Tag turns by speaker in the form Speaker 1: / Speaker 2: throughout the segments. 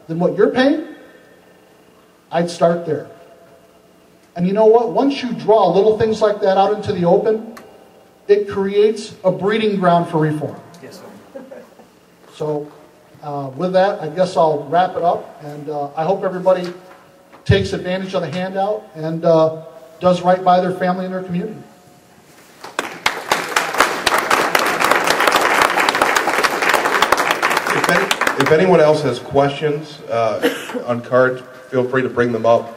Speaker 1: than what you're paying, I'd start there. And you know what? Once you draw little things like that out into the open, it creates a breeding ground for reform.
Speaker 2: Yes, sir.
Speaker 1: So with that, I guess I'll wrap it up. And I hope everybody takes advantage of the handout and does right by their family and their community.
Speaker 3: If anyone else has questions on cards, feel free to bring them up.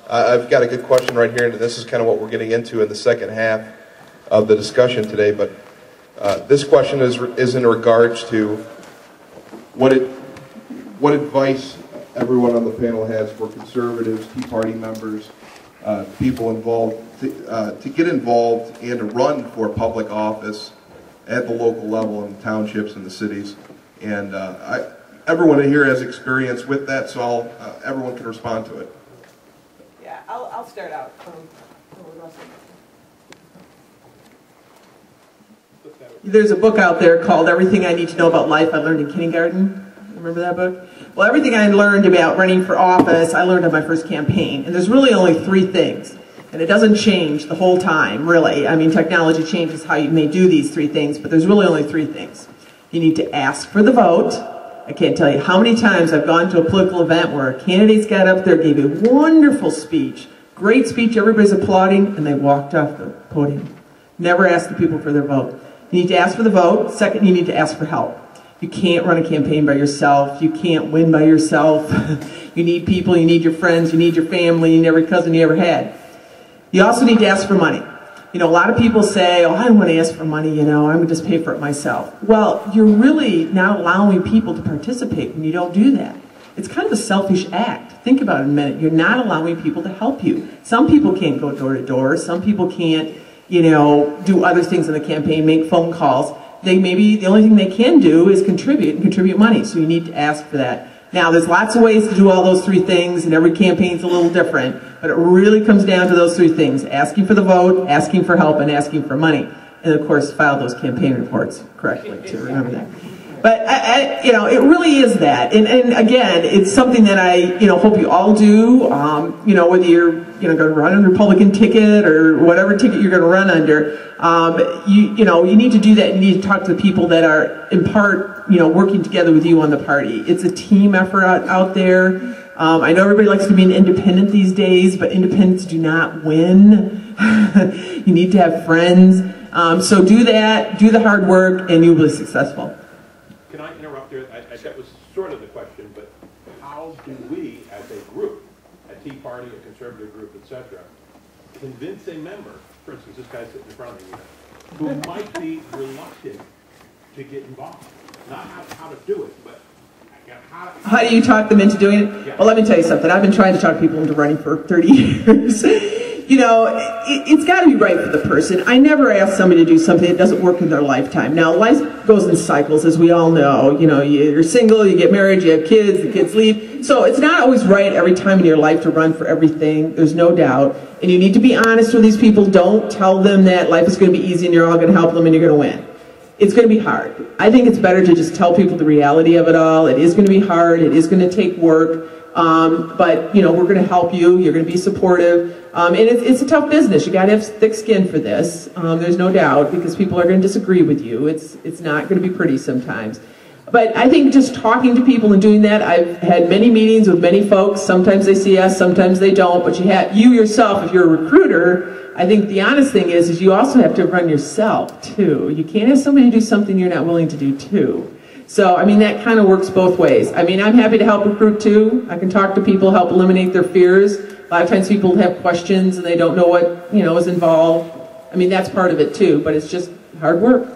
Speaker 3: I've got a good question right here, and this is kind of what we're getting into in the second half of the discussion today. But this question is in regards to what advice everyone on the panel has for conservatives, Tea Party members, people involved to get involved and to run for public office at the local level in the townships and the cities. And everyone here has experience with that, so everyone can respond to it.
Speaker 4: Yeah, I'll start out. There's a book out there called Everything I Need to Know About Life I Learned in Kindergarten. Remember that book? Well, everything I learned about running for office, I learned on my first campaign. And there's really only 3 things. And it doesn't change the whole time, really. I mean, technology changes how you may do these 3 things, but there's really only 3 things. You need to ask for the vote. I can't tell you how many times I've gone to a political event where candidates got up there, gave a wonderful speech, great speech, everybody's applauding, and they walked off the podium. Never asked the people for their vote. You need to ask for the vote. Second, you need to ask for help. You can't run a campaign by yourself. You can't win by yourself. You need people, you need your friends, you need your family, you need every cousin you ever had. You also need to ask for money. You know, a lot of people say, oh, I don't want to ask for money, you know, I'm going to just pay for it myself. Well, you're really not allowing people to participate when you don't do that. It's kind of a selfish act. Think about it a minute. You're not allowing people to help you. Some people can't go door to door. Some people can't, you know, do other things in the campaign, make phone calls. Maybe the only thing they can do is contribute and contribute money. So you need to ask for that. Now, there's lots of ways to do all those 3 things, and every campaign's a little different, but it really comes down to those 3 things: asking for the vote, asking for help, and asking for money. And of course, file those campaign reports correctly, to remember that. But, you know, it really is that. And again, it's something that I, you know, hope you all do. You know, whether you're, you know, going to run a Republican ticket or whatever ticket you're going to run under, you know, you need to do that. You need to talk to the people that are, in part, you know, working together with you on the party. It's a team effort out there. I know everybody likes to be an independent these days, but independents do not win. You need to have friends. So do that, do the hard work, and you'll be successful.
Speaker 5: Can I interrupt there? That was sort of the question, but how do we, as a group, a Tea Party, a conservative group, etc., convince a member, for instance, this guy sitting in front of me, who might be reluctant to get involved? Not how to do it, but
Speaker 4: how do you talk them into doing it? Yeah. Well, let me tell you something. I've been trying to talk people into running for 30 years. You know, it's got to be right for the person. I never ask somebody to do something that doesn't work in their lifetime. Now, life goes in cycles, as we all know. You know, you're single, you get married, you have kids, the kids leave. So it's not always right every time in your life to run for everything. There's no doubt. And you need to be honest with these people. Don't tell them that life is going to be easy and you're all going to help them and you're going to win. It's going to be hard. I think it's better to just tell people the reality of it all. It is going to be hard. It is going to take work. But, you know, we're going to help you. You're going to be supportive. And it's a tough business. You got to have thick skin for this. There's no doubt, because people are going to disagree with you. It's not going to be pretty sometimes. But I think just talking to people and doing that, I've had many meetings with many folks. Sometimes they see us, sometimes they don't. But you yourself, if you're a recruiter, I think the honest thing is you also have to run yourself, too. You can't have somebody do something you're not willing to do, too. So, I mean, that kind of works both ways. I mean, I'm happy to help recruit, too. I can talk to people, help eliminate their fears. A lot of times people have questions and they don't know what, you know, is involved. I mean, that's part of it, too. But it's just hard work.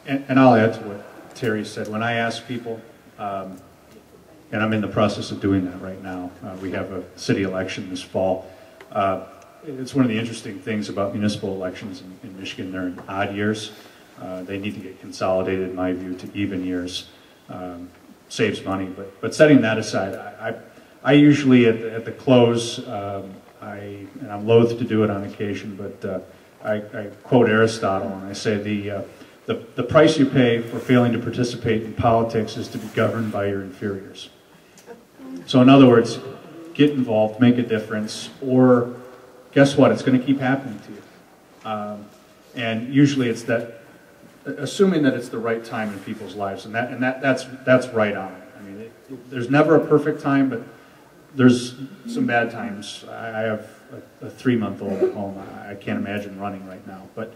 Speaker 6: And I'll add to what Terry said. When I ask people, and I'm in the process of doing that right now, we have a city election this fall. It's one of the interesting things about municipal elections in Michigan. They're in odd years. They need to get consolidated, in my view, to even years. Saves money. But setting that aside, I usually at the close, and I'm loath to do it on occasion, but I quote Aristotle and I say the The price you pay for failing to participate in politics is to be governed by your inferiors. So in other words, get involved, make a difference, or guess what? It's going to keep happening to you. And usually it's that, assuming that it's the right time in people's lives, and that's right on. I mean, there's never a perfect time, but there's some bad times. I have a 3-month-old at home. I can't imagine running right now, but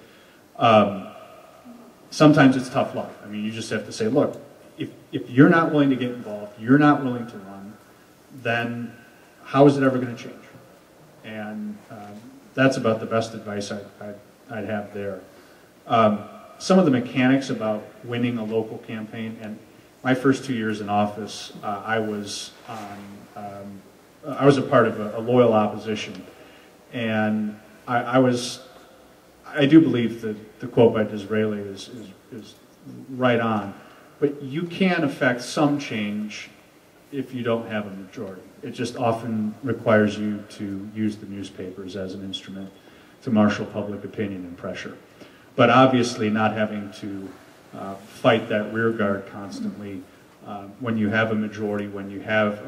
Speaker 6: sometimes it's tough love. I mean, you just have to say, look, if you're not willing to get involved, you're not willing to run, then how is it ever going to change? And that's about the best advice I'd have there. Some of the mechanics about winning a local campaign, and my first 2 years in office, I was a part of a loyal opposition, and I do believe that the quote by Disraeli is right on, but you can affect some change if you don't have a majority. It just often requires you to use the newspapers as an instrument to marshal public opinion and pressure. But obviously not having to fight that rear guard constantly when you have a majority, when you have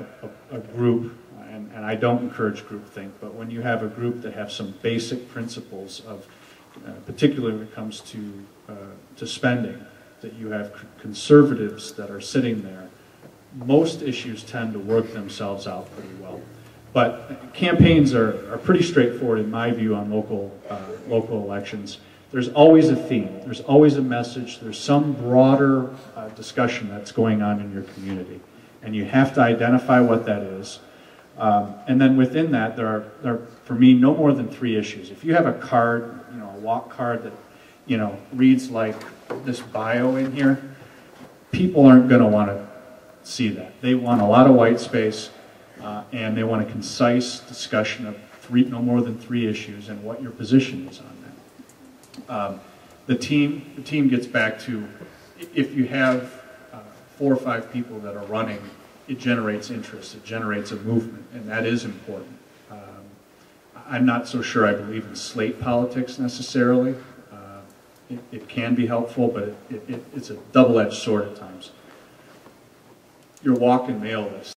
Speaker 6: a group, and I don't encourage groupthink, but when you have a group that have some basic principles of, particularly when it comes to spending, that you have conservatives that are sitting there, most issues tend to work themselves out pretty well. But campaigns are pretty straightforward in my view on local elections. There's always a theme, there's always a message, there's some broader discussion that's going on in your community. And you have to identify what that is. And then within that, there are, for me, no more than 3 issues. If you have a card, a walk card that, reads like this bio in here, people aren't going to want to see that. They want a lot of white space, and they want a concise discussion of no more than 3 issues and what your position is on that. The team gets back to, if you have 4 or 5 people that are running, it generates interest, it generates a movement, and that is important. I'm not so sure I believe in slate politics necessarily. It can be helpful, but it's a double-edged sword at times. Your walk and mail list.